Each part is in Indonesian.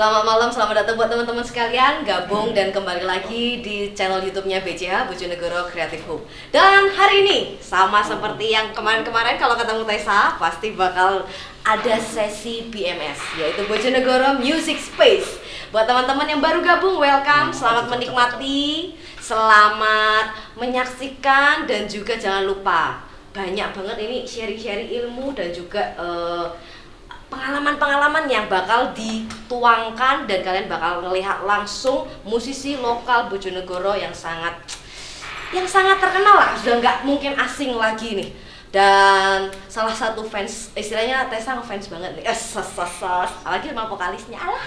Selamat malam, selamat datang buat teman-teman sekalian gabung dan kembali lagi di channel YouTube-nya BCH Bojonegoro Creative Hub. Dan hari ini sama seperti yang kemarin-kemarin kalau ketemu Tessa pasti bakal ada sesi BMS, yaitu Bojonegoro Music Space. Buat teman-teman yang baru gabung, welcome, selamat menikmati, selamat menyaksikan, dan juga jangan lupa banyak banget ini sharing-sharing ilmu dan juga pengalaman-pengalaman yang bakal dituangkan dan kalian bakal melihat langsung musisi lokal Bojonegoro yang sangat terkenal lah, sudah nggak mungkin asing lagi nih. Dan salah satu fans, istilahnya Tessa ngefans banget nih, apalagi sama vokalisnya, alah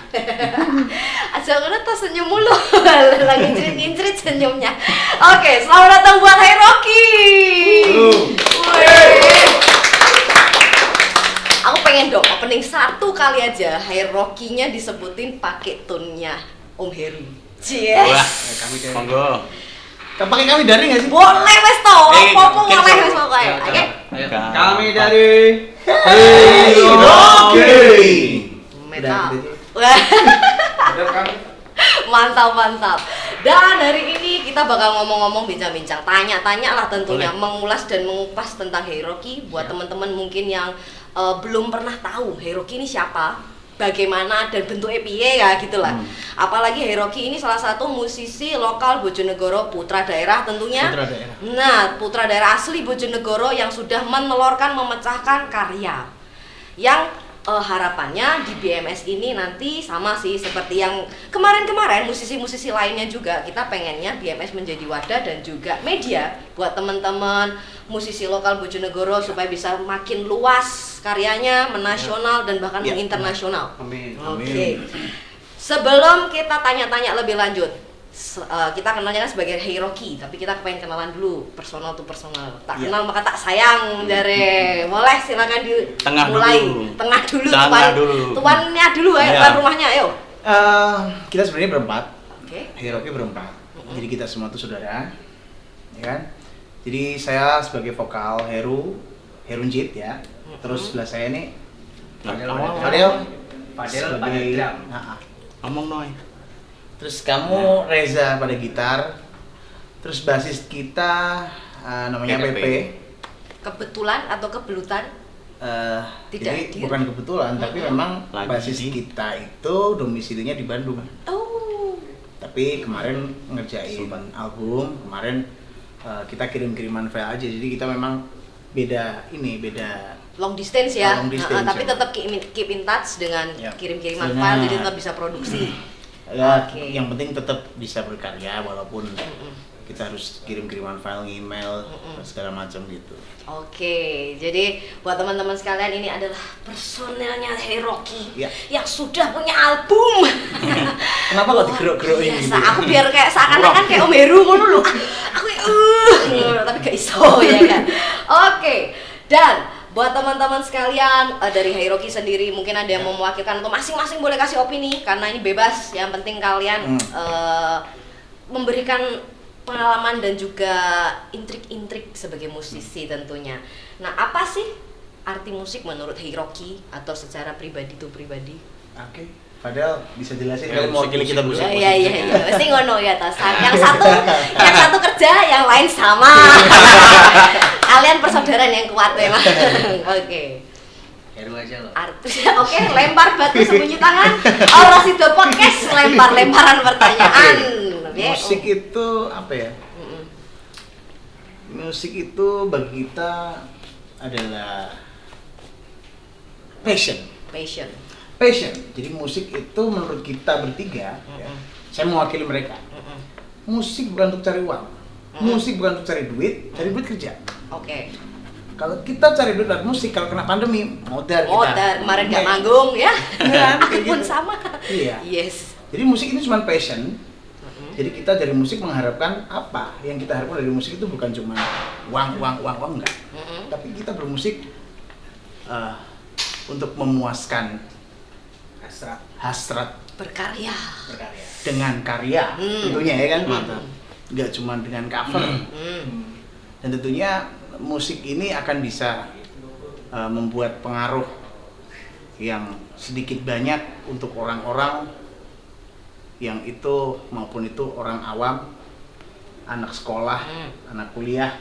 aja karena tas senyum mulu, lagi ngincrit senyumnya. Oke, selamat datang buat Rocky. Aku pengen dong opening satu kali aja Rocky-nya disebutin pakai tone-nya Om Heru. Yes. Wah, kami dari. Monggo. Pakai kami dari nggak sih? Boleh wes to. Apa boleh wes pokoknya. Oke. Kami dari Rocky. Metal. Mantap. Dan hari ini kita bakal ngomong-ngomong, bincang-bincang, tanya-tanya lah tentunya, mengulas dan mengupas tentang Rocky buat teman-teman mungkin yang belum pernah tahu Rocky ini siapa, bagaimana dan bentuknya piye ya gitulah. Apalagi Rocky ini salah satu musisi lokal Bojonegoro, putra daerah tentunya. Putra daerah. Nah, putra daerah asli Bojonegoro yang sudah menelorkan, memecahkan karya. Yang harapannya di BMS ini nanti sama sih seperti yang kemarin-kemarin musisi-musisi lainnya juga, kita pengennya BMS menjadi wadah dan juga media buat teman-teman musisi lokal Bojonegoro supaya bisa makin luas karyanya, menasional dan bahkan menginternasional. Amin. Oke. Sebelum kita tanya-tanya lebih lanjut, kita kenalnya kan sebagai Rocky, tapi kita pengen kenalan dulu, personal to personal. Tak kenal maka tak sayang, dari boleh silakan dimulai. Tengah dulu. Tuannya dulu, ayo, tuan rumahnya, ayo. Kita sebenarnya berempat. Oke. Rocky berempat. Jadi kita semua tuh saudara, ya kan? Jadi saya sebagai vokal Herunjit ya. Terus sebelah saya nih Fadel sebagai drum. Ngomong noy. Terus kamu Reza pada gitar. Terus basis kita namanya PP. Kebetulan atau kebelutan? Jadi bukan kebetulan, tapi memang basis kita itu domisilinya di Bandung. Oh. Tapi kemarin ngerjain album, kemarin kita kirim-kiriman file aja. Jadi kita memang beda long distance ya. Long distance, tapi ya. tetap keep in touch dengan kirim-kiriman Benar. file, jadi tetap bisa produksi. Ya, Oke. yang penting tetap bisa berkarya walaupun kita harus kirim-kiriman file, email, segala macam gitu. Oke, jadi buat teman-teman sekalian ini adalah personelnya Rocky yang sudah punya album. Kenapa kok digerok-gerokin biasa, gitu? aku biar kayak seakan-akan kayak Om Heru ngono lho. Aku tapi gak iso ya kan. Oke. Dan buat teman-teman sekalian dari Rocky sendiri mungkin ada yang mau mewakilkan atau masing-masing boleh kasih opini karena ini bebas. Yang penting kalian memberikan pengalaman dan juga intrik-intrik sebagai musisi tentunya. Nah, apa sih arti musik menurut Rocky atau secara pribadi tuh pribadi? Oke. Padahal bisa jelasin Ya, kalau mau musik kita musik. Iya. Pasti ngono ya tas. Yang satu kerja, yang lain sama. Kalian persaudaraan yang kuat memang. Oke. Heru aja loh. Oke, lempar batu sembunyi tangan. Orang sido podcast lempar-lemparan pertanyaan. Musik itu apa ya? Musik itu bagi kita adalah passion. Jadi musik itu menurut kita bertiga, ya, saya mewakili mereka. Musik bukan untuk cari uang, musik bukan untuk cari duit kerja. Oke. Kalau kita cari duit dari musik, kalau kena pandemi, modal kita. Kemarin nggak manggung ya? Aku pun gitu. sama. Iya. Yes. Jadi musik ini cuma passion. Jadi kita dari musik mengharapkan apa? Yang kita harapkan dari musik itu bukan cuma uang enggak. Tapi kita bermusik untuk memuaskan hasrat berkarya dengan karya tentunya ya kan. Mantap. Nggak cuma dengan cover. Dan tentunya musik ini akan bisa membuat pengaruh yang sedikit banyak untuk orang-orang yang itu maupun itu orang awam, anak sekolah, anak kuliah,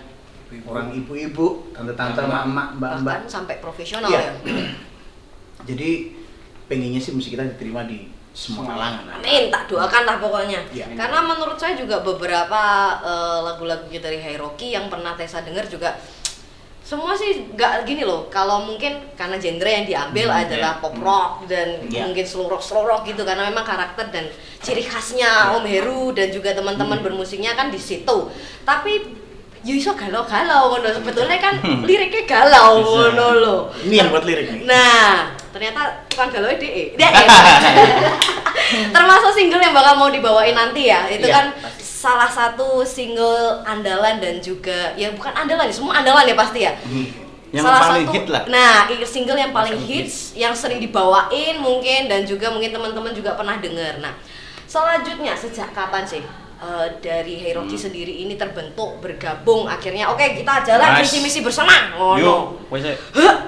orang ibu-ibu, tante-tante, emak-emak, mbak-mbak, bahkan sampai profesional Iya. ya. Jadi pengennya sih musik kita diterima di semua kalangan. Amin, tak doakan lah pokoknya. Iya. Karena menurut saya juga beberapa lagu-lagunya dari Hiroki yang pernah Tessa dengar juga semua sih nggak gini loh. Kalau mungkin karena genre yang diambil adalah pop rock dan mungkin slow rock gitu, karena memang karakter dan ciri khasnya Om Heru dan juga teman-teman bermusiknya kan di situ. Tapi iso galau-galau ngono, sebetulnya kan liriknya galau ngono loh. Ini yang buat lirik nih. Nah, ternyata tukang galau DE. Termasuk single yang bakal mau dibawain nanti ya. Itu Iya, kan salah satu single andalan dan juga ya bukan andalan, semua andalan ya pasti ya. Yang Salah paling satu, hit lah. Nah, single yang paling hits, yang sering dibawain mungkin dan juga mungkin teman-teman juga pernah dengar. Nah, selanjutnya sejak kapan sih dari Hiroki sendiri ini terbentuk, bergabung akhirnya oke kita jalan misi-misi bersama ngono. Yuk, wes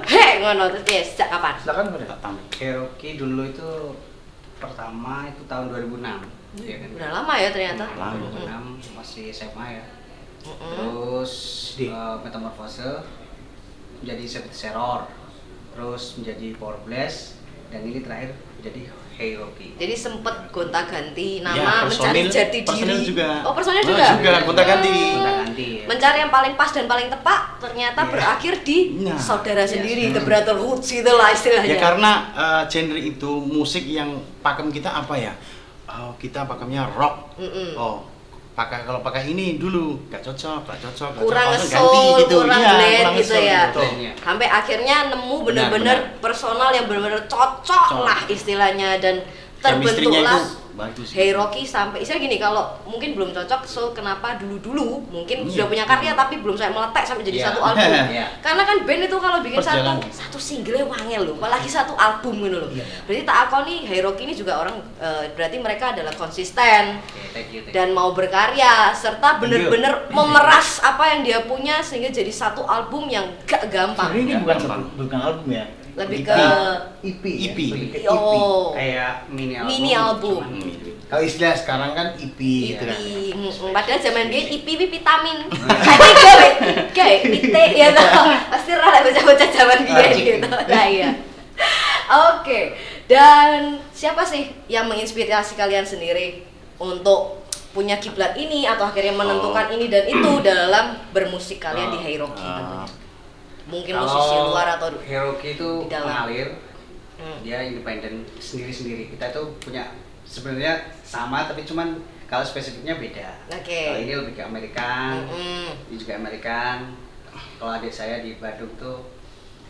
Heh ngono terus ya sejak kapan? Silakan udah. Hiroki dulu itu pertama itu tahun 2006. Iya kan? Udah lama ya ternyata. Lama. 2006 masih SMA ya. Terus metamorfose menjadi Seventh Error, terus menjadi Power Blast, dan ini terakhir menjadi Hiroki. Jadi sempet gonta-ganti nama, Ya, mencari personil- jati personil diri. juga. Oh, personil Oh, juga. juga, gonta-ganti. Gonta-ganti. Mencari yang paling pas dan paling tepat ternyata berakhir di Nah, saudara sendiri, the brotherhood gitu lah istilahnya. Ya karena genre itu musik yang pakem kita apa ya? Oh, kita pakemnya rock. Oh, kalau pakai ini dulu gak cocok. Kurang Langsung nge-soul, gitu. kurang Iya, blend kurang gitu nge-soul ya. gitu. Sampai akhirnya nemu bener-bener personal yang bener-bener cocok lah istilahnya dan Chemistry-nya terbentuklah itu bagus. Hiroki sampai istilah gini, kalau mungkin belum cocok, so kenapa dulu mungkin sudah punya karya tapi belum saya meletek sampai jadi Iya. satu album. Iya. Karena kan band itu kalau bikin Perjalanan. satu single wangel loh, apalagi satu album gitu loh. Berarti tak akoni Hiroki ini juga orang berarti mereka adalah konsisten Thank you. dan mau berkarya serta bener-bener memeras apa yang dia punya sehingga jadi satu album yang gak gampang. Sebenarnya ini Ya, bukan gampang. bukan album ya. Lebih EP. ke EP. EP. Ya? Lebih ke EP. oh, Kayak mini album. Kalau istilah sekarang kan EP gitu kan. Padahal zaman dia IP vitamin. Tapi gawe pite ya toh. Pasti rada bocah-bocah zaman dia gitu. Nah iya. Oke. Dan siapa sih yang menginspirasi kalian sendiri untuk punya kiblat ini atau akhirnya menentukan ini dan itu dalam bermusik kalian di Hiroki tentunya? Mungkin musisi luar atau Hiroki itu di dalam. mengalir, dia independen sendiri-sendiri. Kita tuh punya sebenarnya sama tapi cuman kalau spesifiknya beda. Oke. Kalau ini lebih ke Amerikan, Mm-mm. ini juga Amerikan. Kalau adik saya di Bandung tuh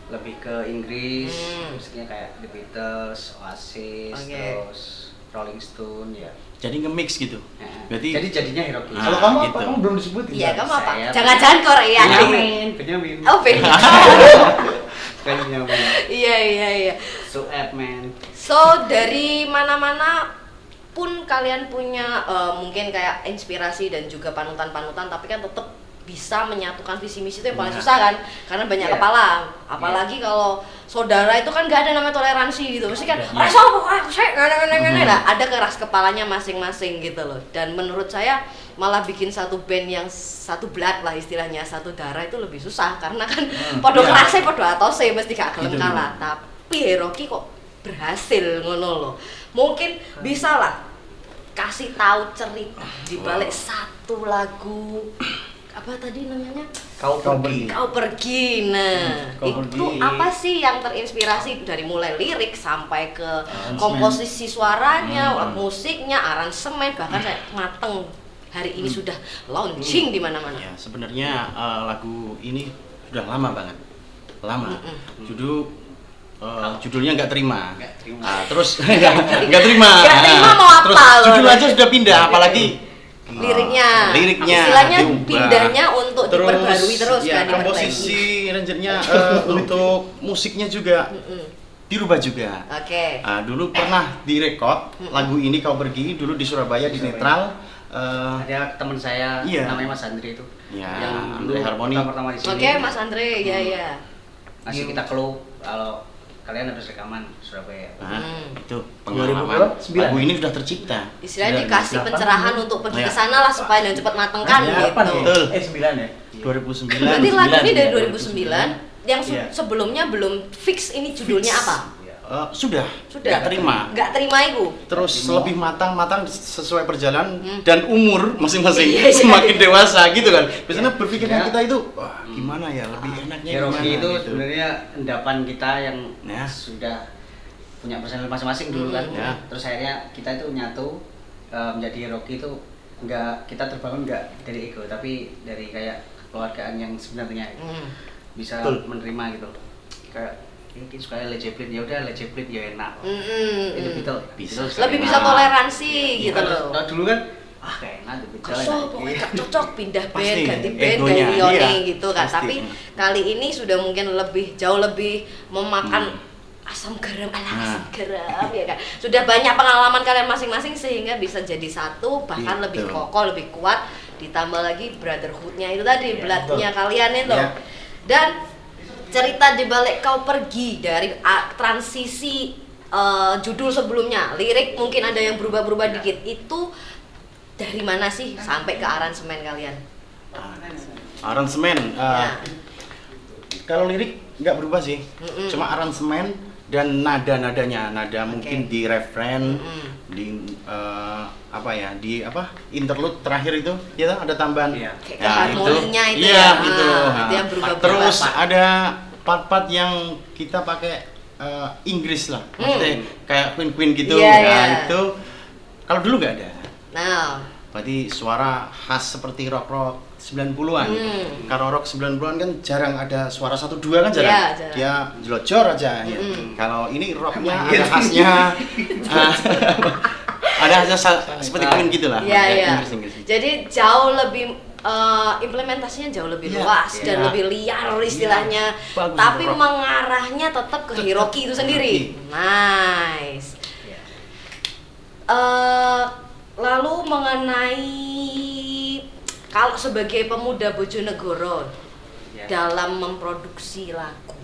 lebih ke Inggris, musiknya kayak The Beatles, Oasis, Oke. terus Rolling Stone ya. Jadi nge-mix gitu. Berarti jadi jadinya Hiroki. Ah, Kalau kamu apa? gitu. Kamu belum disebutin. Iya, Sar. kamu apa? Saya- Jangan-jangan Korea nih. Benjamin. Oh, beda. Benjamin. Iya. So man. So, dari mana-mana pun kalian punya mungkin kayak inspirasi dan juga panutan-panutan, tapi kan tetap bisa menyatukan visi misi itu yang paling susah kan, karena banyak Iya. kepala. Apalagi kalau saudara itu kan nggak ada namanya toleransi gitu, mesti kan rasa apa ngene lah, ada keras kepalanya masing-masing gitu loh. Dan menurut saya malah bikin satu band yang satu blood lah istilahnya, satu darah itu lebih susah karena kan podo kerasnya podo atose mesti gak gelem kalah. Tapi Hiroki kok berhasil ngono loh. Mungkin bisa lah kasih tahu cerita di balik satu lagu apa tadi namanya? Kau pergi. Kau pergi. Nah, Kau itu pergi. apa sih yang terinspirasi dari mulai lirik sampai ke komposisi suaranya, musiknya, aransemen, bahkan saya mateng hari ini sudah launching di mana-mana. Ya, sebenarnya lagu ini sudah lama banget. Lama. Judulnya nggak terima. Terus nggak terima. Nggak terima mau apa Terus loh? judul aja sudah pindah, apalagi Liriknya, diubah. istilahnya pindahnya untuk diperbarui terus ya, kan, komposisi aranjernya untuk musiknya juga dirubah juga. Oke. Dulu pernah direkod lagu ini Kau Pergi dulu di Surabaya di Netral. Ada teman saya Iya. namanya Mas Andri itu. Ya, yang Andre dulu Harmoni. pertama di sini. Oke, Mas Andre, ya. Ngasih kita clue kalau kalian harus rekaman Surabaya. Nah, itu 2009. pengalaman. Lagu ini sudah tercipta. Istilahnya Sudah dikasih 2008. pencerahan untuk pergi ke Ya. sana lah supaya dan cepat matengkan Nah, gitu. kapan ya? Betul. 9 ya? 2009. Berarti lagu ini dari 2009. 2009 yang Iya. sebelumnya belum fix ini judulnya Fix. apa? Sudah. Sudah. Nggak terima. Nggak terima itu. Terus Terima. lebih matang sesuai perjalanan dan umur masing-masing Iya, iya. semakin dewasa gitu kan. Biasanya berpikirnya Ya. kita itu wah gimana ya lebih enaknya Cherokee gimana itu gitu. sebenarnya endapan kita yang Ya. sudah punya personil masing-masing dulu kan. Ya. Terus akhirnya kita itu nyatu menjadi Cherokee itu kita terbangun enggak dari ego tapi dari kayak kekeluargaan yang sebenarnya bisa Betul. menerima gitu. Kayak ini suka Led Zeppelin, ya udah Led Zeppelin ya enak. Itu Beatles. Bisa. Beatles Lebih enak. bisa toleransi gitu Kalau loh. dulu kan kayak enak tuh Beatles. Kesel pokoknya gak cocok pindah band, Pasti, ganti band, egonya, ganti Yoni iya, gitu kan. pasti. Tapi kali ini sudah mungkin jauh lebih memakan asam garam, asam garam ya kan. Sudah banyak pengalaman kalian masing-masing sehingga bisa jadi satu, bahkan Gitu. lebih kokoh, lebih kuat. Ditambah lagi brotherhood-nya itu tadi, Iya, blood-nya betul. kalian itu. Iya. Dan cerita di balik kau pergi dari transisi judul sebelumnya, lirik mungkin ada yang berubah-berubah dikit. Itu dari mana sih sampai ke aransemen kalian? Aransemen. Ya. Kalau lirik nggak berubah sih. Mm-mm. Cuma aransemen dan nada-nadanya, mungkin di refrain, di di interlude terakhir itu, ya ada tambahan. Iya. Kayak harmoninya itu iya, ya. gitu. Itu yang berubah-berubah. Terus ada part-part yang kita pakai Inggris lah, maksudnya kayak Queen gitu. Iya, Nah, iya. itu kalau dulu nggak ada. Nah, Berarti suara khas seperti rock 90-an. Kalau rock 90-an kan jarang ada suara 1-2 kan jarang. Iya, jarang. Dia jelocor aja ya. Kalau ini rocknya ada khasnya ada khasnya seperti Queen gitu lah. iya Ya, iya. Inggris. Jadi jauh lebih implementasinya jauh lebih Iya, luas iya. dan lebih liar istilahnya. Bagus, Tapi rock. mengarahnya tetap ke Hiroki itu sendiri. Nice. Iya. Lalu mengenai kalau sebagai pemuda Bojonegoro Ya. dalam memproduksi lagu.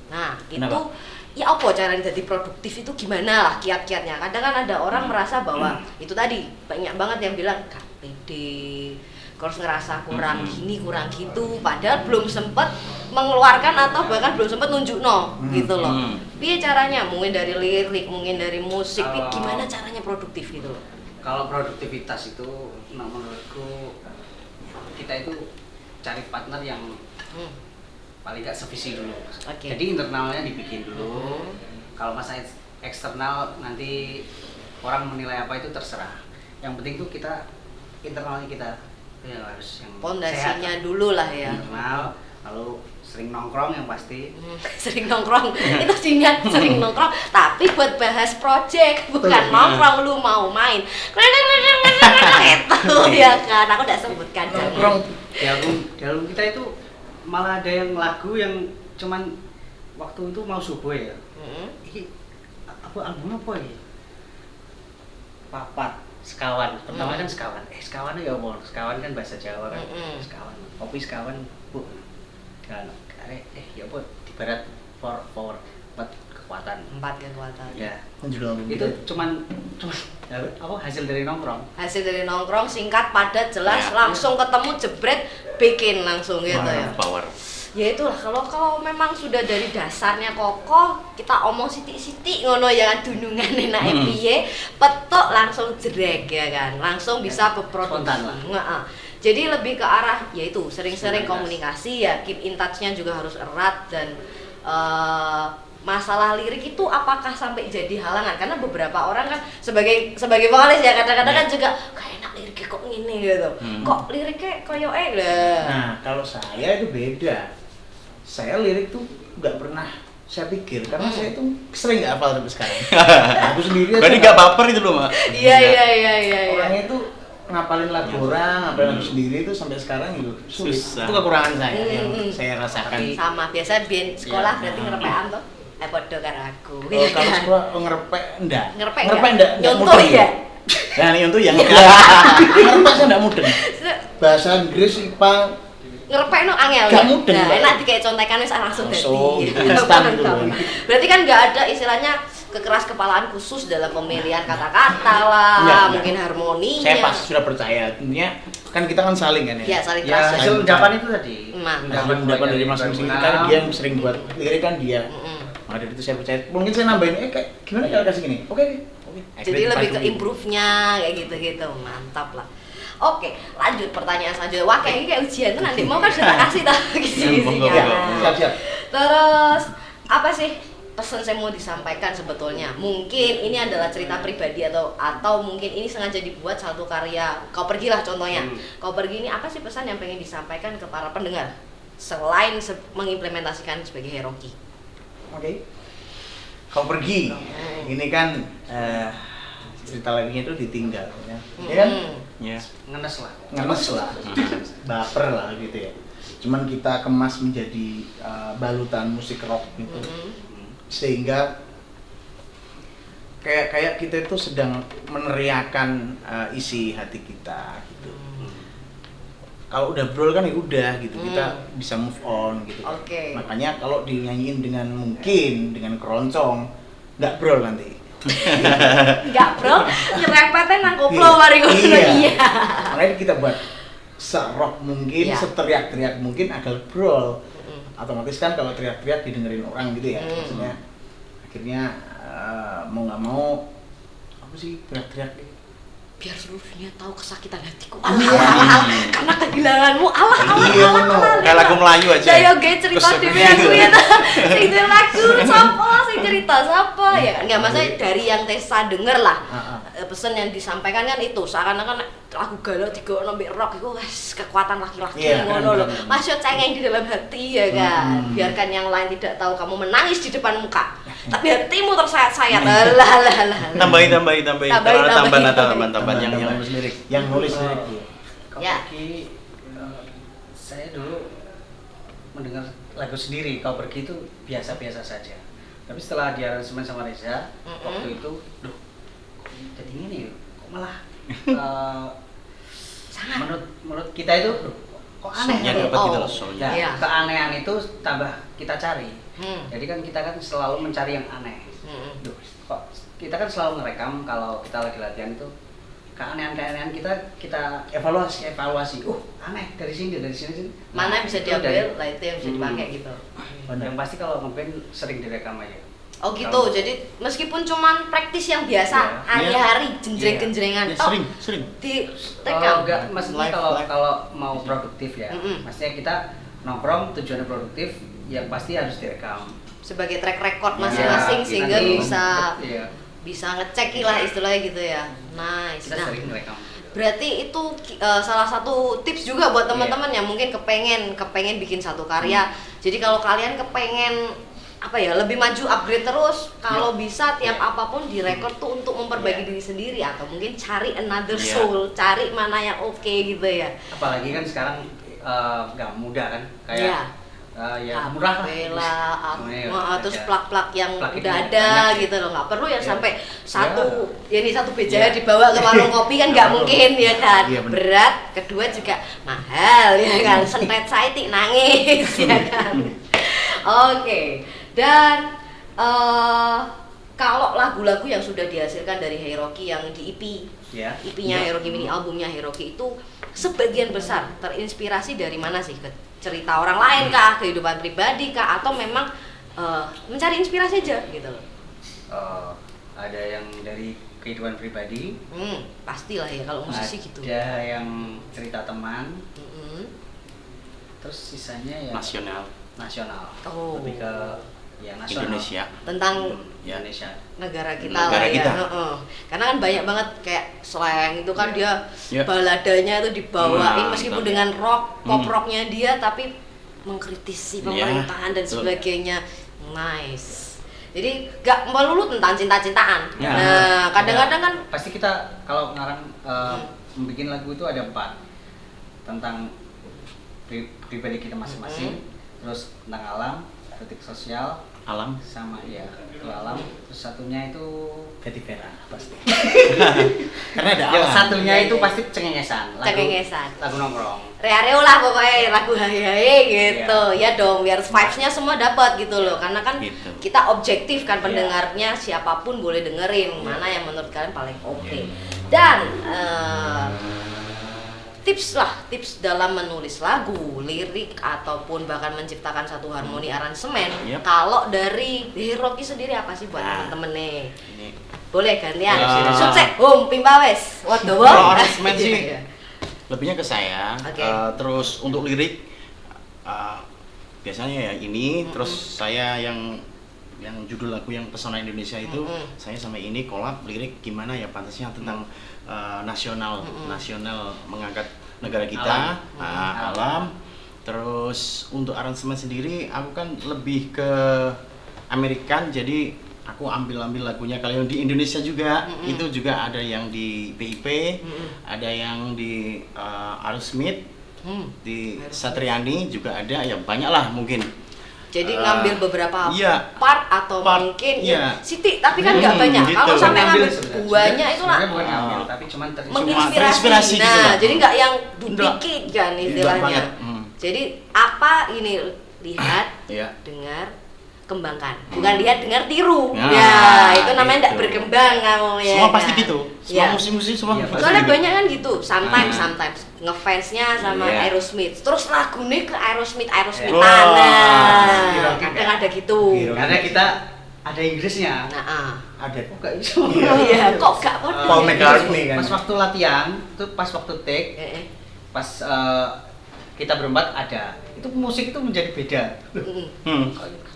Nah, itu Kenapa? ya apa caranya jadi produktif itu gimana lah kiat-kiatnya. Kadang kan ada orang merasa bahwa itu tadi banyak banget yang bilang gak pede, terus ngerasa kurang gini, kurang gitu, padahal belum sempet mengeluarkan atau bahkan belum sempet nunjukno gitu loh. Piye caranya? Mungkin dari lirik, mungkin dari musik, Kalau- gimana caranya produktif gitu loh. Kalau produktivitas itu menurutku kita itu cari partner yang paling nggak sevisi dulu. Oke. Jadi internalnya dibikin dulu. Kalau masalah eksternal nanti orang menilai apa itu terserah. Yang penting tuh kita internalnya kita itu yang harus yang Pondasinya sehat. dulu lah ya. Internal, lalu sering nongkrong yang pasti. Sering nongkrong itu singkat sering nongkrong tapi buat bahas project bukan nongkrong lu mau main itu ya kan aku udah sebutkan Nongkrong. Di album kita itu malah ada yang lagu yang cuman waktu itu mau subuh ya. Ini apa album apa ya? Papat sekawan. Pertama kan sekawan. Sekawan ya apa? Sekawan kan bahasa Jawa kan. Sekawan. Kopi sekawan, Bu. Dan ya apa? Di barat power 4 kekuatan. 4 kekuatan. Ya. Judul album Itu kita. cuman apa hasil dari nongkrong. Hasil dari nongkrong singkat padat jelas Ya. langsung ketemu jebret bikin langsung gitu ya. Power. Ya itulah kalau memang sudah dari dasarnya kokoh kita omong sitik-sitik ngono ya kan dunungan enake piye petok langsung jrek ya kan langsung bisa berproduksi. Spontan lah. Heeh. Jadi lebih ke arah yaitu sering-sering Spontanitas. komunikasi ya keep in touch-nya juga harus erat dan masalah lirik itu apakah sampai jadi halangan karena beberapa orang kan sebagai vokalis ya kadang-kadang kan juga kayak enak liriknya kok ngene gitu. Kok liriknya koyoke lah. Nah, kalau saya itu beda. Saya lirik tuh nggak pernah saya pikir karena saya tuh sering nggak hafal sampai sekarang. Aku sendiri aja Berarti gak baper itu loh, Mak. Iya. orangnya itu ngapalin lagu orang, ngapalin lagu sendiri itu sampai sekarang itu sulit. Susah. Itu kekurangan saya yang Hmm. saya rasakan. Sama biasa biyen sekolah Iya. berarti ngerepekan tuh. Padha karo aku. Oh, kalau sekolah ngerepek enggak? Ngerepek enggak? enggak? Nyontoh mudeng. ya? Nah, nyontoh yang ngerepek saya enggak mudeng. Bahasa Inggris IPA ngerepekno angel Gak ya? mudeng, Nah, Mbak. enak dikai contekan wis langsung Langsung, dadi. gitu, instan gitu. Berarti kan nggak ada istilahnya kekeras kepalaan khusus dalam pemilihan kata-kata lah, Enggak. mungkin harmoninya. Saya pasti sudah percaya. Tentunya kan kita kan saling kan ya. Ya, saling Ya trust. hasil ucapan itu tadi. Mantap. Endapan dari masing-masing kita dia yang sering buat lirik kan dia. Mm-mm. Maka dari itu saya percaya. Mungkin saya nambahin kayak gimana kalau kasih gini? Oke. Jadi lebih ke improve-nya kayak gitu-gitu. Mantap lah. Oke, lanjut pertanyaan selanjutnya. Wah, kayaknya kayak ujian tuh nanti mau kan sudah tak kasih tau kisi-kisinya. Ya, siap-siap. Terus apa sih pesan saya mau disampaikan sebetulnya? Mungkin ini adalah cerita pribadi atau mungkin ini sengaja dibuat satu karya. Kau pergilah contohnya. Kau pergi ini apa sih pesan yang pengen disampaikan ke para pendengar selain mengimplementasikan sebagai Heroki? Oke. Kau pergi. Ini kan cerita lagunya itu ditinggal ya. Ya kan? Ya. Ngenes lah. Ngenes lah. Baper lah gitu ya. Cuman kita kemas menjadi balutan musik rock gitu. Sehingga kayak kita itu sedang meneriakan isi hati kita gitu. Kalau udah brol kan ya udah gitu, kita bisa move on gitu. Oke. Makanya kalau dinyanyiin dengan keroncong nggak brol nanti. Enggak, Bro. Nyerempetnya nang koplo mari ngono. Iya. Makanya kita buat se-rock mungkin, Iya. seteriak-teriak mungkin agar brol. Otomatis kan kalau teriak-teriak didengerin orang gitu ya. Maksudnya akhirnya mau nggak mau apa sih teriak-teriak Biar seluruh dunia tahu kesakitan hatiku. Alah, karena kehilanganmu. Iya, no. Kayak lagu Melayu aja. Saya gak cerita dhewe aku ya. Sing duwe lagu sapa, sing cerita sapa ya. Enggak maksudnya dari yang Tessa denger lah. Pesan yang disampaikan kan itu seakan-akan lagu galau digono mbek rock itu wes kekuatan laki-laki Iya, ngono lho. kan. Masih cengeng di dalam hati ya kan. Biarkan yang lain tidak tahu kamu menangis di depan muka. Tapi hatimu tersayat-sayat. Lah. Tambahin. Tambahan yang nulis lirik. Yang nulis lirik. Kau Ya. pergi, saya dulu mendengar lagu sendiri. Kau pergi itu biasa-biasa saja. Tapi setelah diaransemen sama Reza, waktu itu, duh, kok jadi gini ya? Kok malah menurut kita itu, duh, kok aneh Soalnya ya? dapat gitu Oh. loh soalnya. Ya, Iya. keanehan itu tambah kita cari. Hmm. Jadi kan kita kan selalu mencari yang aneh. Duh, kok kita kan selalu ngerekam kalau kita lagi latihan itu keanehan-keanehan kita evaluasi. Aneh dari sini. Mana yang bisa itu diambil, dari- lah itu yang bisa dipakai gitu. Yang pasti kalau ngeband sering direkam aja. Oh gitu, Kalau- jadi meskipun cuman praktis yang biasa, Iya. hari-hari, genjreng-genjrengan, Ya, toh sering. di Oh, rekam. enggak, maksudnya Live. kalau mau produktif ya, Mm-mm. maksudnya kita nongkrong tujuannya produktif, yang pasti harus direkam. Sebagai track record Ya, masing-masing kita sehingga nih- bisa iya, ngecek lah istilahnya gitu ya. Nice. kita Nah, sering ngerekam. berarti itu salah satu tips juga buat teman-teman yang mungkin kepengen bikin satu karya. Jadi kalau kalian kepengen apa ya lebih maju upgrade terus, kalau bisa tiap apapun direkord tuh untuk memperbaiki diri sendiri atau mungkin cari another Iya. soul, cari mana yang oke gitu ya. Apalagi kan sekarang nggak mudah kan, Iya. kayak ya murah lah. Bela, Semuanya terus ada. plak-plak yang Plak udah itu ada banyak. gitu loh, nggak perlu ya Iya. sampai satu satu BJH Iya. dibawa ke warung kopi kan nggak Nggak mungkin ya kan. Iya, bener. Berat, kedua juga mahal ya kan, sentet saiti nangis ya kan. Oke, dan kalau lagu-lagu yang sudah dihasilkan dari Heroki yang di EP, Ya. EP-nya Heroki mini albumnya Heroki itu sebagian besar terinspirasi dari mana sih? Ke cerita orang lain kah, kehidupan pribadi kah, atau memang mencari inspirasi aja gitu loh? Ada yang dari kehidupan pribadi, Pastilah ya kalau musisi gitu. ada yang cerita teman, Mm-mm. terus sisanya ya Nasional nasional, Oh. lebih ke ya nasional. Indonesia. Tentang Ya. Indonesia. negara kita Negara lah ya. kita. Heeh. Karena kan banyak banget kayak slang itu kan dia Ya. baladanya itu dibawain Nah, meskipun betul. dengan pop rocknya dia tapi mengkritisi Ya, pemerintahan dan betul. sebagainya. Nice. Jadi gak melulu tentang cinta-cintaan. Ya. Nah, kadang-kadang kan Pasti kita kalau ngarang membuat lagu itu ada 4 tentang pribadi kita masing-masing, terus tentang alam, kritik sosial Alam. sama ya ke alam. Terus satunya itu Betty Vera pasti. Karena ada yang alam. satunya Iya, itu iya. pasti cengengesan. Cengengesan. Lagu nongkrong. Reo lah pokoknya lagu hai gitu ya dong, biar vibes-nya semua dapat gitu loh, karena kan Gitu. kita objektif kan pendengarnya, siapapun boleh dengerin mana yang menurut kalian paling oke. Dan tips dalam menulis lagu, lirik ataupun bahkan menciptakan satu harmoni aransemen. Yep. Kalau dari Hiroki sendiri apa sih buat temen-temen nih? Ini Boleh gantian. Sukses. Home pimpawes. What the kalau world? aransemen sih lebihnya ke saya. Oke. Terus untuk lirik biasanya ya ini, terus saya yang judul lagu yang Pesona Indonesia itu saya sama ini collab lirik gimana ya pantasnya tentang nasional mengangkat negara kita, alam. Terus untuk aransemen sendiri aku kan lebih ke American, jadi aku ambil lagunya kalau yang di Indonesia juga itu juga ada yang di BIP, ada yang di Aerosmith, di Satriani juga ada, ya banyak lah mungkin. Jadi ngambil beberapa iya, part atau mungkin iya. Siti, tapi kan nggak banyak. gitu. Kalau sampai ngambil Sebenarnya. buahnya itu lah Sebenarnya bukan ngambil, tapi cuman menginspirasi. terinspirasi gitu Nah, lah. jadi nggak yang Enggak. duplicate kan Enggak istilahnya. banget. Jadi apa ini lihat, Iya. dengar, kembangkan. Bukan lihat, dengar, tiru. Nah, Ya, itu namanya nggak gitu. berkembang namanya. Semua pasti kan? gitu. Semua Ya. musik-musik semua Iya, pasti Soalnya gitu. banyak kan gitu, sometimes ngefansnya sama Iya. Aerosmith, terus lagunya ke Aerosmith Wah. tanah, kadang ada gitu. karena kita ada Inggrisnya. Nah, Ada. Kok gak bisa? iya, kok gak podo Paul ya? McCartney kan. Pas waktu latihan, tuh pas waktu take, Eh, pas kita berempat ada, itu musik itu menjadi beda.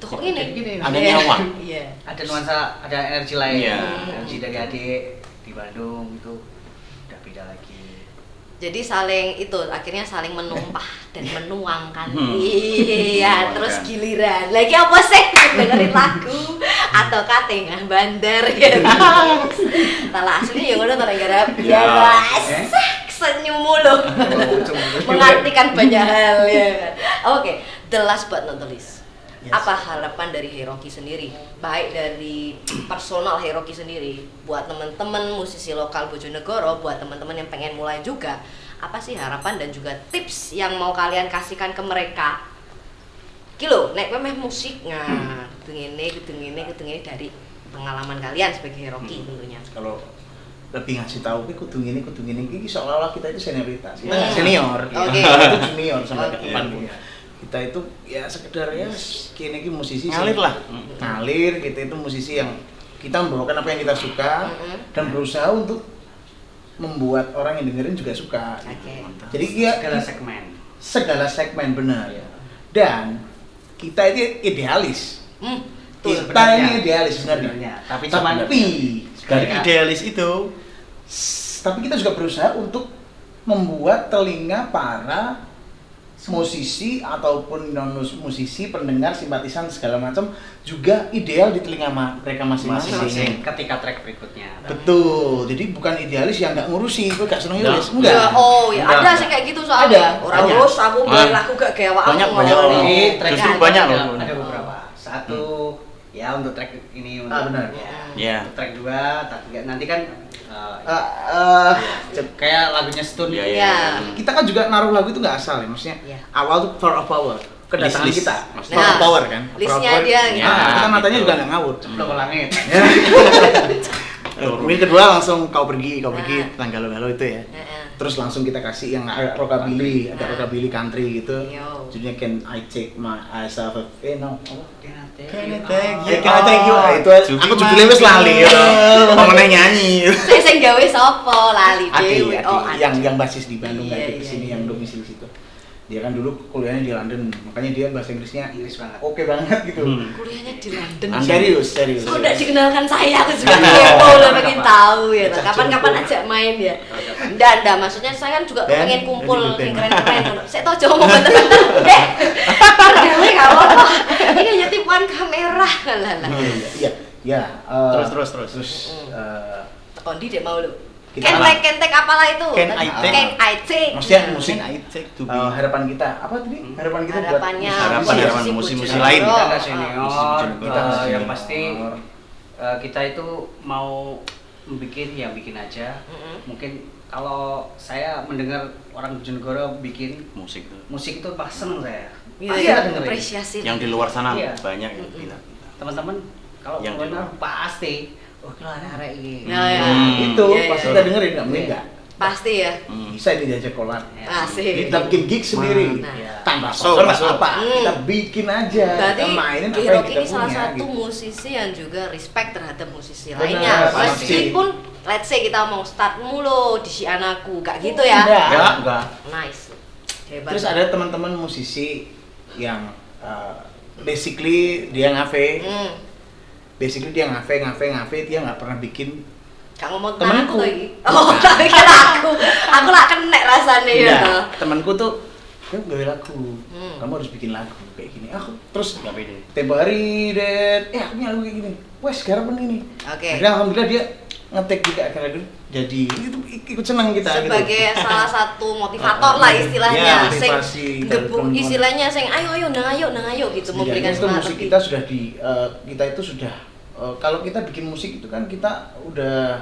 Tuh kok ini? Gini, Ada Iya. nyawa. Iya. ada nuansa, ada energi lain. Iya. Energi dari adik di Bandung itu udah beda lagi. Jadi akhirnya saling menumpah dan menuangkan. Menuangkan. Iya, terus giliran. Lagi apa sih? Dengerin lagu atau tengah bandar gitu. Salah aslinya yang ngono tolong garap. Ya, Mas. Senyum mulu. Mengartikan banyak hal ya kan. Oke, the last but not the least. Yes. Apa harapan dari Hiroki sendiri, baik dari personal Hiroki sendiri buat teman-teman musisi lokal Bojonegoro, buat teman-teman yang pengen mulai juga, apa sih harapan dan juga tips yang mau kalian kasihkan ke mereka? Kilo, nek memeh musik nah, kudu ngene dari pengalaman kalian sebagai Hiroki tentunya. Kalau lebih ngasih tahu kudu ngene iki seolah-olah kita itu senioritas. Kita nggak senior. Oke. Kita itu junior sampai Oke. ke depan. Kita itu ya sekedar ya kini musisi Ngalir lah. Ngalir, kita itu musisi yang kita membawakan apa yang kita suka dan berusaha untuk membuat orang yang dengerin juga suka. Oke. Jadi ya Segala segmen. segala segmen benar ya. Dan kita itu idealis. Tuh. Kita sebenarnya. ini idealis sebenarnya. Tapi Tapi cuman Dari idealis itu tapi kita juga berusaha untuk membuat telinga para musisi ataupun non musisi, pendengar, simpatisan segala macam juga ideal di telinga mereka masing-masing. masing-masing ketika track berikutnya. Betul. Jadi bukan idealis yang nggak ngurusi, gue gak seneng nulis. Ya, Enggak. oh ya Enggak. ada sih kayak gitu soalnya. Ada, Orang banyak. urus aku boleh Ah. lagu gak kayak awak Banyak, aku banyak. ngomong. Jadi Oh, track justru ada- banyak ada, loh. ada beberapa. Satu ya untuk track ini untuk benar. ya. Untuk track 2, track 3 nanti kan Eh, kayak lagunya Stun. Iya, Iya. kita kan juga naruh lagu itu nggak asal ya, maksudnya Iya. awal tuh Flower of Power, kedatangan List. kita, Maksudnya. Flower of Power kan, Listnya Flower of Power. dia, Ya, kita gitu. matanya juga nggak ngawur. Belum ke langit. Mungkin kedua langsung kau pergi Nah. tentang galau-galau itu ya. Heeh. Terus langsung kita kasih yang rockabilly, ada Nah. rockabilly country gitu. Yo. Judulnya Can I Take My Eyes Off of no. Can I take Can I you take out? you Can I Take You? out? Itu To aku be judulnya my wis lali ya. girl. Pemenang nyanyi. Saya sing gawe sapa lali dewe. Adi, Oh, yang basis di Bandung Iya, kan iya, di sini iya. yang domisili situ. Dia kan dulu kuliahnya di London, makanya dia bahasa Inggrisnya Inggris banget. oke banget gitu. kuliahnya di London. Serius. Kok udah dikenalkan saya, aku juga kepo lah pengen tahu ya. Kapan-kapan ajak main ya. Nggak, maksudnya saya kan juga Ben, pengen kumpul Ben. yang keren-keren. Saya tau coba mau bentar-bentar. Dewe nggak apa-apa. Ini hanya tipuan kamera lah. Iya. Ya, Terus. Terus Kondi deh mau lu. Kentek apalah itu? Can I take? Can I take? Maksudnya Nah. musik I take to be harapan kita apa tadi? Harapan kita buat Harapannya Harapan musisi musisi lain. Kita nggak Oh, senior, Kita nggak yang senior. pasti kita itu mau bikin ya bikin aja. Mungkin kalau saya mendengar orang Bojonegoro bikin musik tuh. musik itu pas seneng saya. Iya, Pasti ya, saya dengerin. apresiasi. Yang di luar sana Iya. banyak yang bilang. Teman-teman kalau Yang di benar luar. pasti kalau ada arek ini. Ya, ya. Itu Iya, pasti iya. kita dengerin nggak mungkin Iya. nggak. Pasti ya. Bisa ini diajak collab. Asik. Kita bikin gig sendiri. Nah. Tanpa Masuk, sponsor masuk. apa? Kita bikin aja. Berarti Kita mainin apa yang Hiroki kita ini salah punya. satu gitu. musisi yang juga respect terhadap musisi Benar, lainnya. pasti. Meskipun let's say kita mau start mulu di si anakku, gak gitu ya? Enggak. Nice. Hebat. Terus ada teman-teman musisi yang basically dia ngafe, dia nggak pernah bikin. Gak ngomong Temenku. tentang aku lagi. Oh, tapi kan aku lah kena rasanya ya. Iya, temanku tuh kamu gawe lagu, kamu harus bikin lagu kayak gini. Aku terus Nggak pede. tempo hari aku punya lagu kayak gini. Wes sekarang ini. Oke. Akhirnya alhamdulillah dia ngetek juga akhirnya jadi itu ikut senang kita Sebagai gitu. salah satu motivator lah istilahnya, Ya, sing motivasi dari gebuk teman-teman. istilahnya sing ayo nang ayo gitu memberikan Setidaknya itu semangat musik lebih. kita sudah kita itu sudah kalau kita bikin musik itu kan kita udah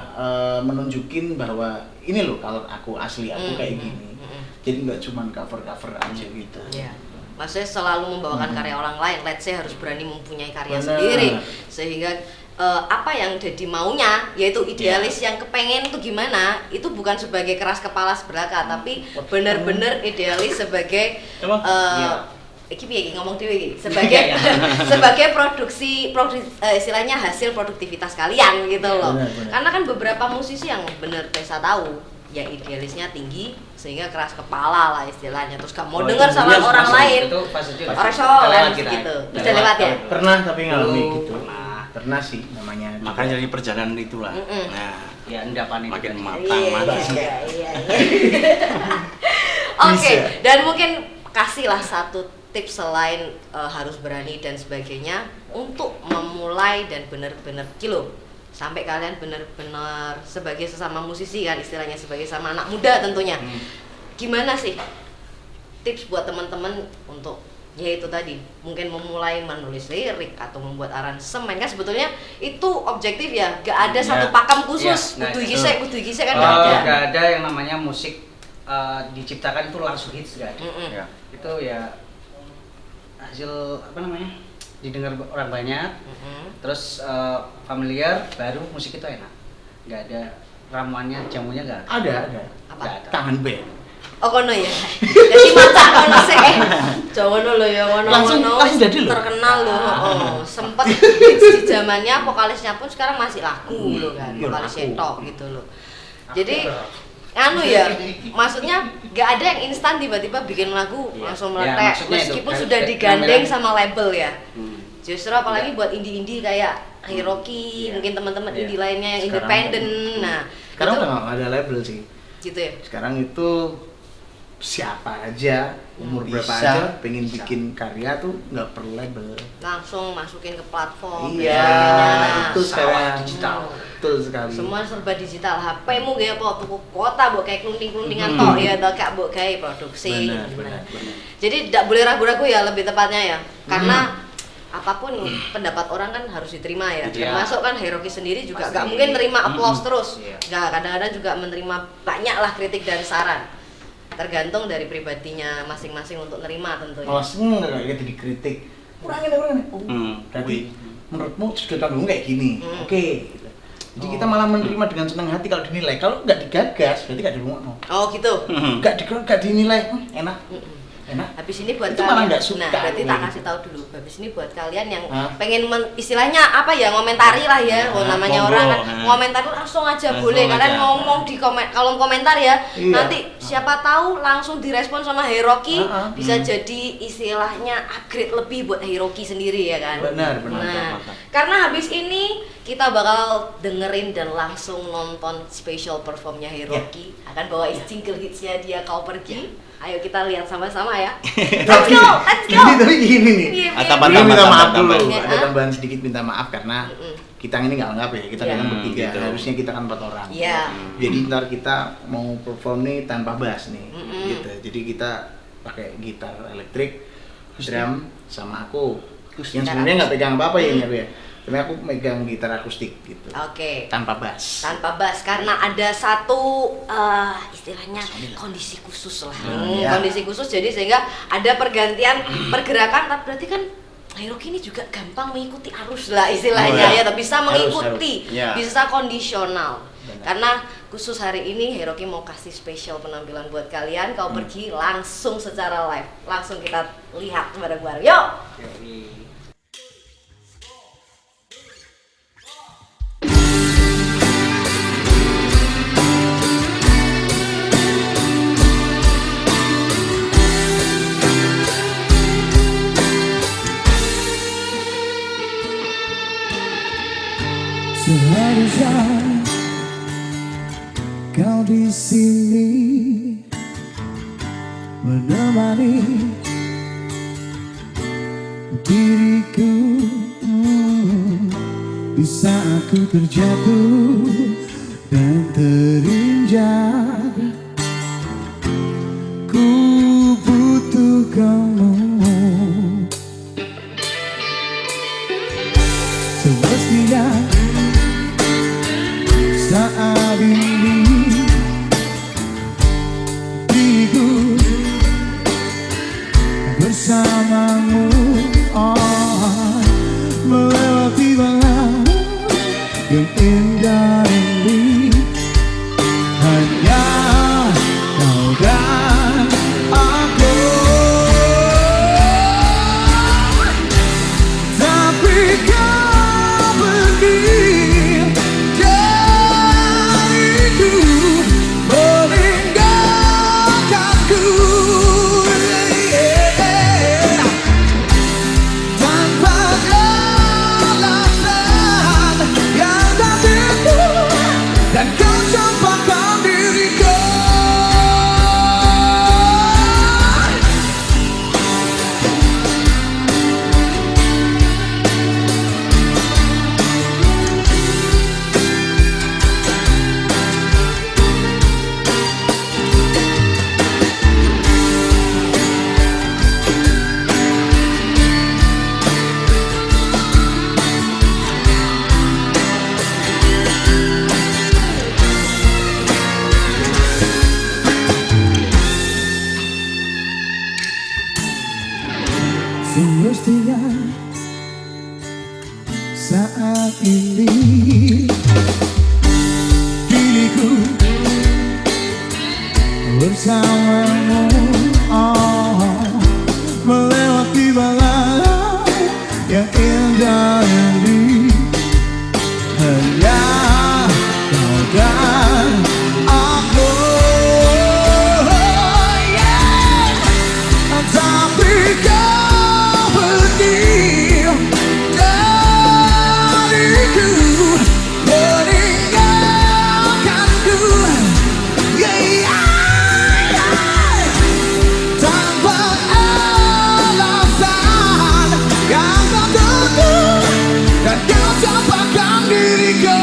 menunjukin bahwa ini loh kalau aku asli aku kayak gini. Jadi nggak cuma cover aja gitu. Ya. Maksudnya selalu membawakan karya orang lain, let's say harus berani mempunyai karya Benar. sendiri sehingga apa yang jadi maunya yaitu idealis yang kepengen itu gimana itu bukan sebagai keras kepala seberaka tapi benar-benar idealis sebagai iki piye iki ngomong dhewe iki sebagai sebagai produksi istilahnya hasil produktivitas kalian gitu loh. Benar. Karena kan beberapa musisi yang benar Tessa tahu ya idealisnya tinggi sehingga keras kepala lah istilahnya terus gak mau dengar sama orang lain. Itu fase itu. Orang Kita Solo lewat kita. gitu. Kita Udah lewat ya? Pernah tapi ngalami Belum gitu. Pernah sih namanya. Makanya dari perjalanan itulah. Mm-mm. Nah, Ya endapan itu. makin tadi. matang Iya. iya. Oke, Bisa. dan mungkin kasihlah satu tips selain harus berani dan sebagainya untuk memulai dan benar-benar kilo sampai kalian benar-benar sebagai sesama musisi kan istilahnya sebagai sama anak muda tentunya. Gimana sih tips buat teman-teman untuk ya itu tadi mungkin memulai menulis lirik atau membuat aransemen kan sebetulnya itu objektif ya gak ada satu pakem khusus Iya, nah, kudu itu. gisek kan gak ada. Nggak ada yang namanya musik diciptakan itu langsung hits gak ada. Ya. Itu ya hasil apa namanya didengar orang banyak, terus familiar, baru musik itu enak. Nggak ada ramuannya, jamunya nggak ada. Ada. Apa? Nggak ada. Tangan band. Oh kono ya. Jadi maca kono sih. Jawono lho ya Langsung ngono-ngono jadi lho. terkenal lho. Sempet hits di zamannya vokalisnya pun sekarang masih laku lho kan. Iya, Vokalis laku. tok gitu loh. Jadi anu ya, maksudnya nggak ada yang instan tiba-tiba bikin lagu Iya. langsung Ya, meletek maksudnya itu, meskipun kan, sudah digandeng kameran. sama label ya. Hmm. Justru apalagi buat indie-indie kayak Hiroki, Iya. mungkin teman-teman Iya. indie lainnya yang Sekarang- independen. Nah, Sekarang itu udah nggak ada label sih. gitu ya. Sekarang itu siapa aja umur berapa Bisa. aja pengen bikin karya tuh nggak perlu label. Langsung masukin ke platform dan Iya, sebagainya. itu sekarang digital. Betul sekali. Semua serba digital. HP-mu gaya apa tuku kota mbok kayak klunting-kluntingan tok ya tok gak mbok gawe produksi. Benar. Jadi tidak boleh ragu-ragu ya lebih tepatnya ya. Karena apapun pendapat orang kan harus diterima ya. Iya. Termasuk kan Hiroki sendiri juga Pasti. gak mungkin terima applause terus. Iya. Nggak, kadang-kadang juga menerima banyak lah kritik dan saran. Tergantung dari pribadinya masing-masing untuk nerima tentunya. Malah seneng kayak gitu dikritik. Kurangin. Oh, berarti menurutmu sudah tanggung kayak gini. Oke. Gitu. Jadi kita malah menerima dengan senang hati kalau dinilai. Kalau nggak digagas berarti nggak dirungokno. Oh gitu. Nggak dinilai, enak. Enak. Habis ini buat Itu malah kalian. nggak suka, Nah, berarti tak gitu. kasih tahu dulu. Habis ini buat kalian yang Hah? pengen istilahnya apa ya ngomentari lah ya. Oh, namanya monggo. orang kan ngomentar tuh langsung aja Langsung boleh. Kalian aja. ngomong di kolom komentar ya. Iya. Nanti siapa tahu langsung direspon sama Hiroki bisa Hmm. jadi istilahnya upgrade lebih buat Hiroki sendiri ya kan. Benar. Nah, mantap. karena habis ini kita bakal dengerin dan langsung nonton special performnya Hiroki akan bawa single hitsnya dia Kau Pergi. Ayo kita lihat sama-sama ya. Let's go. Tapi gini nih. Iya, Tambah, Ini minta tambah, maaf tambah. dulu. Iya. Ada tambahan sedikit minta maaf karena kita ini nggak lengkap ya, kita Iya. kan bertiga, Gitu. harusnya kita kan 4 orang. Iya. Jadi ntar kita mau perform nih tanpa bass nih, Mm-mm. gitu. Jadi kita pakai gitar elektrik, drum, sama aku. Yang Gitar sebenarnya nggak akustik. pegang apa-apa ya ini aku ya, tapi aku megang gitar akustik gitu. Oke. Tanpa bass. Tanpa bass karena ada satu istilahnya kondisi khusus lah. Ya. Kondisi khusus jadi sehingga ada pergantian pergerakan, tapi berarti kan Hiroki ini juga gampang mengikuti arus lah istilahnya Oh, ya. ya, bisa mengikuti, harus. Ya. bisa kondisional. Benar. Karena khusus hari ini Hiroki mau kasih spesial penampilan buat kalian. Kau pergi langsung secara live, langsung kita lihat bareng-bareng. Yuk. Yoi. Seharusnya kau di sini menemani diriku di saat ku terjatuh dan terinjak. Ku butuh kamu. Semestinya saat ini diriku bersamamu, melewati malam yang indah ini. Hanya kau dan aku. Tapi kau pergi dariku, meninggalkanku, tanpa alasan yang tak tentu, dan kau campakkan diriku. Semestinya saat ini diriku bersamamu, melewati malam yang indah ini. Hanya kau dan aku. Tapi kau pergi dariku, meninggalkanku, tanpa alasan yang tak tentu, dan kau campakkan diriku.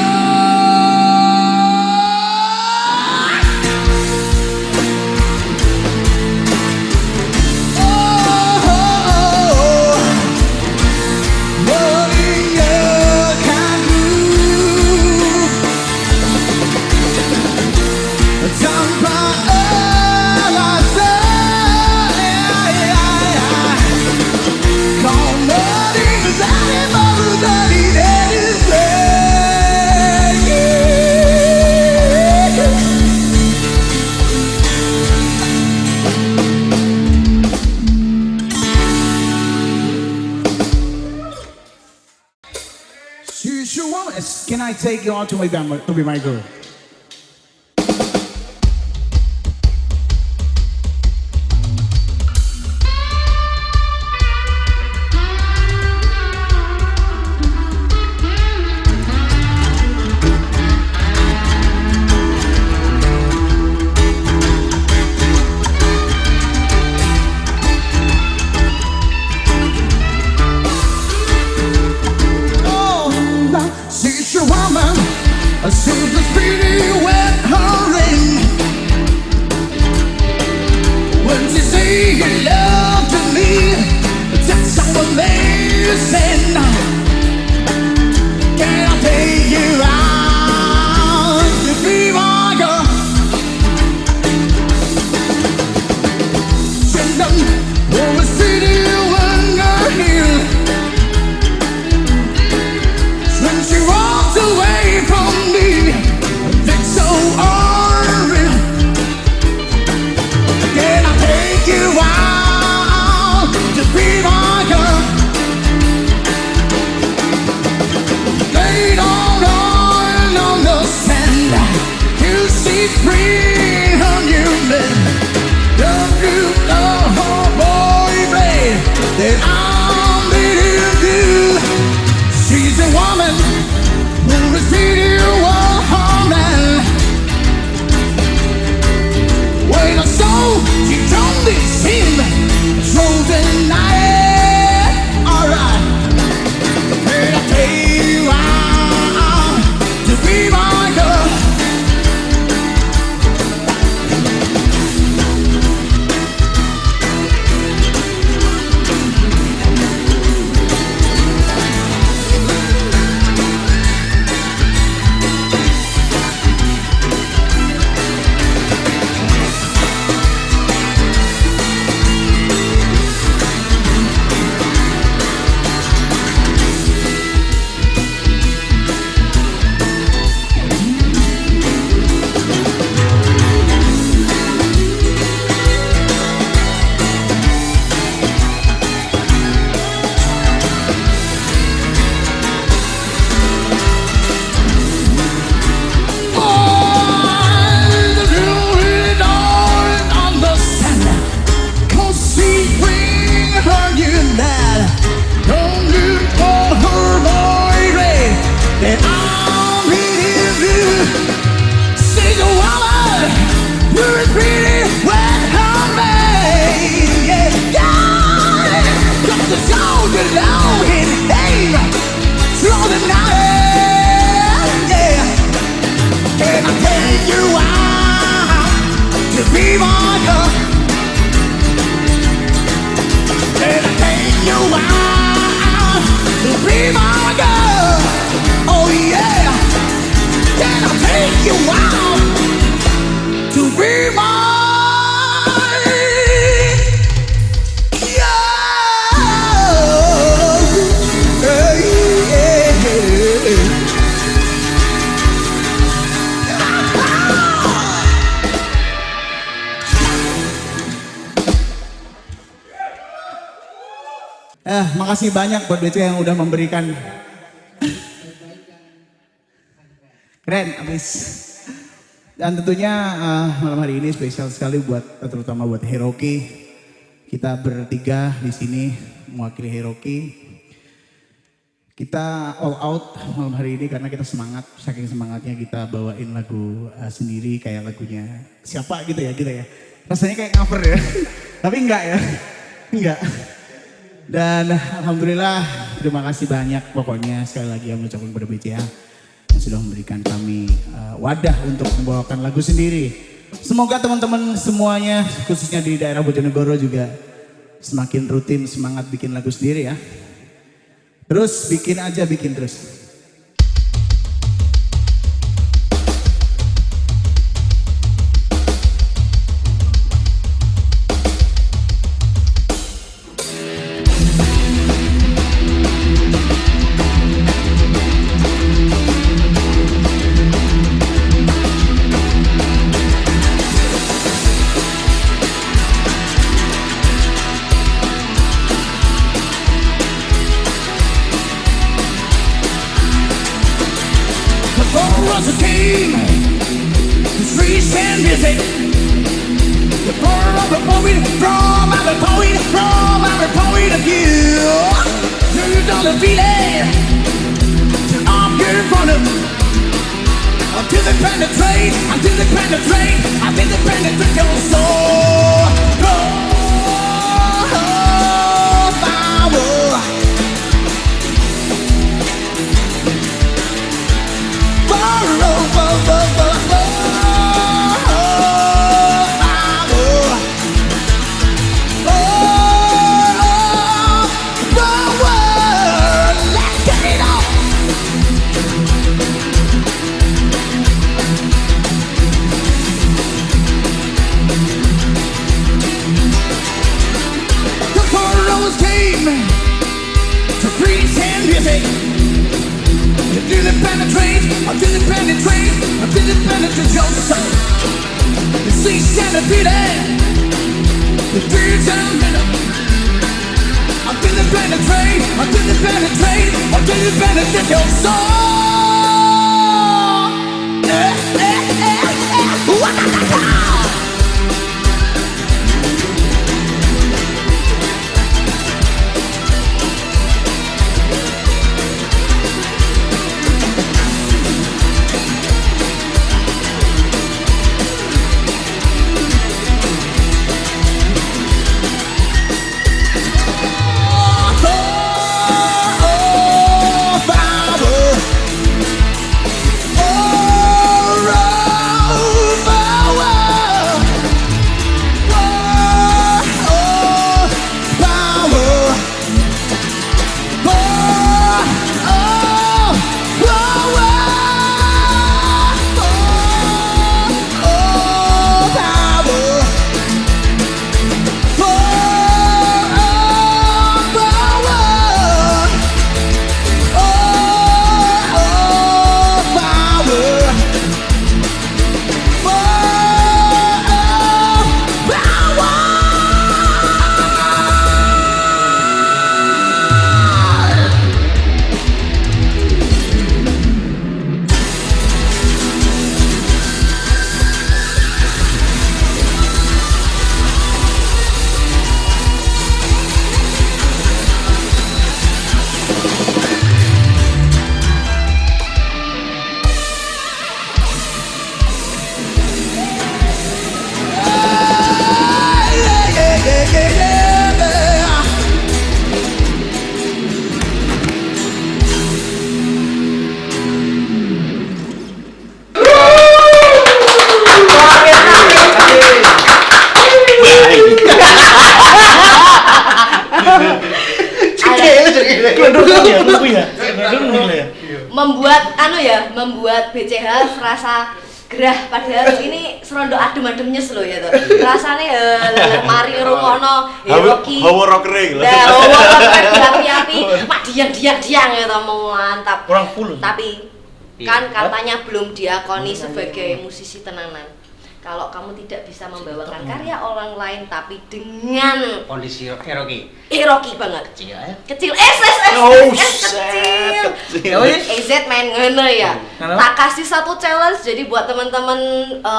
Tanpa alasan, kau meninggalkan baru dari diriku. Can I take you on to be my girl? See always treated you when you're here. When she walks away from me, that's so unreal. Can I take you out to be my girl? Lay down on the sand, you see free on you men. Don't you know, oh boy, babe, that I'm leading you. She's a woman who will treat you well, man. When I saw she don't seem frozen night. Alright, can I take you out to be my girl? Makasih banyak buat BC yang udah memberikan. Keren abis. Dan tentunya malam hari ini spesial sekali buat terutama buat Hiroki. Kita bertiga di sini mewakili Hiroki. Kita all out malam hari ini karena kita semangat. Saking semangatnya kita bawain lagu sendiri kayak lagunya siapa gitu ya Rasanya kayak cover ya. Tapi enggak ya. Enggak. Dan alhamdulillah terima kasih banyak pokoknya sekali lagi yang mengucapkan kepada BCA yang sudah memberikan kami wadah untuk membawakan lagu sendiri. Semoga teman-teman semuanya khususnya di daerah Bojonegoro juga semakin rutin semangat bikin lagu sendiri ya. Terus bikin terus. Was a game, the streets and music. The power of the poet from our point of view. You know the feeling, I'm here for them. Until they penetrate your soul. Oh, power. me to pretend music. Until it penetrates, until it penetrates, until it penetrates your soul. You see, centipedes, the beats and minute. Until it penetrates, until it penetrates, until it penetrates your soul. Wa-da-da-da. Membuat BCH serasa gerah, padahal ini serondo adem-adem nyes loh ya tuh. Rasanya mari ngrungokno Hiroki. Hawa rockere gitu. Nah, hawa rockere diapi-api, mak diang ya tuh, mantap. Kurang full. Tapi kan katanya belum diakoni sebagai musisi tenanan. Kalau kamu tidak bisa membawakan karya orang lain tapi dengan kondisi Hiroki banget. kecil ya. Kecil. Kecil. EZ main ngono ya. Tak kasih satu challenge jadi buat teman-teman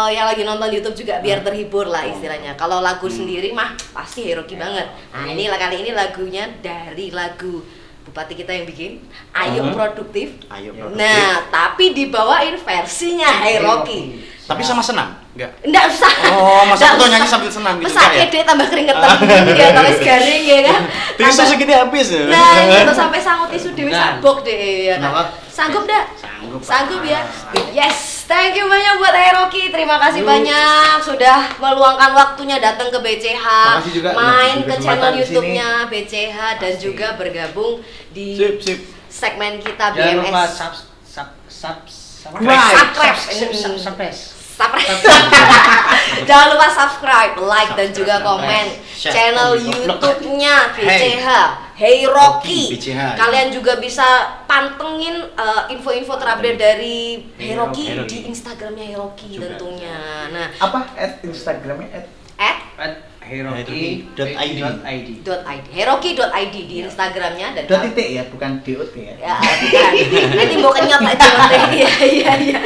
yang lagi nonton YouTube juga biar terhibur lah istilahnya. Kalau lagu sendiri mah pasti Hiroki banget. Nah, ini kali ini lagunya dari lagu Bupati kita yang bikin, Ayo Produktif. Nah, tapi dibawain versinya Hiroki. Tapi sama senam? Enggak usah. Oh, masa aku nyanyi sambil senam gitu ya? Deh tambah keringetan ya, tambah garing ya kan. Tisu segini habis ya. Nah, gitu sampai sangut tisu dewe sabok deh ya kan. Sanggup dah? Sanggup ya. Yes, thank you banyak buat Hiroki. Terima kasih banyak sudah meluangkan waktunya datang ke BCH, main ke channel YouTube-nya BCH dan juga bergabung di segmen kita BMS. Jangan lupa subscribe, like dan juga komen channel YouTube-nya BCH Hiroki. Kalian juga bisa pantengin info-info terupdate dari Hiroki di Instagramnya Hiroki tentunya. Nah, apa Instagramnya? Hiroki.id. Hiroki.id di Instagramnya dan titik ya, bukan DOT ya. Ya, bukan. Nanti mau kenyot itu nanti. Iya.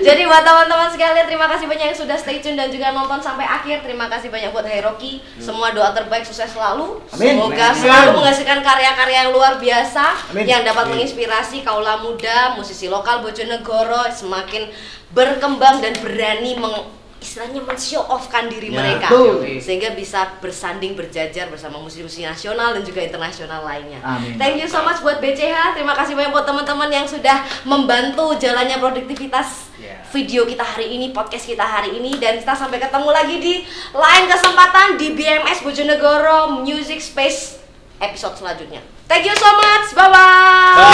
Jadi buat teman-teman sekalian, terima kasih banyak yang sudah stay tune dan juga nonton sampai akhir. Terima kasih banyak buat Hiroki. Semua doa terbaik, sukses selalu. Semoga selalu menghasilkan karya-karya yang luar biasa yang dapat menginspirasi kaula muda, musisi lokal Bojonegoro semakin berkembang dan berani istilahnya men-show off-kan diri mereka sehingga bisa bersanding berjajar bersama musisi-musisi nasional dan juga internasional lainnya. Thank you so much buat BCH. Terima kasih banyak buat teman-teman yang sudah membantu jalannya produktivitas video kita hari ini, podcast kita hari ini, dan kita sampai ketemu lagi di lain kesempatan di BMS Bojonegoro Music Space episode selanjutnya. Thank you so much. Bye-bye.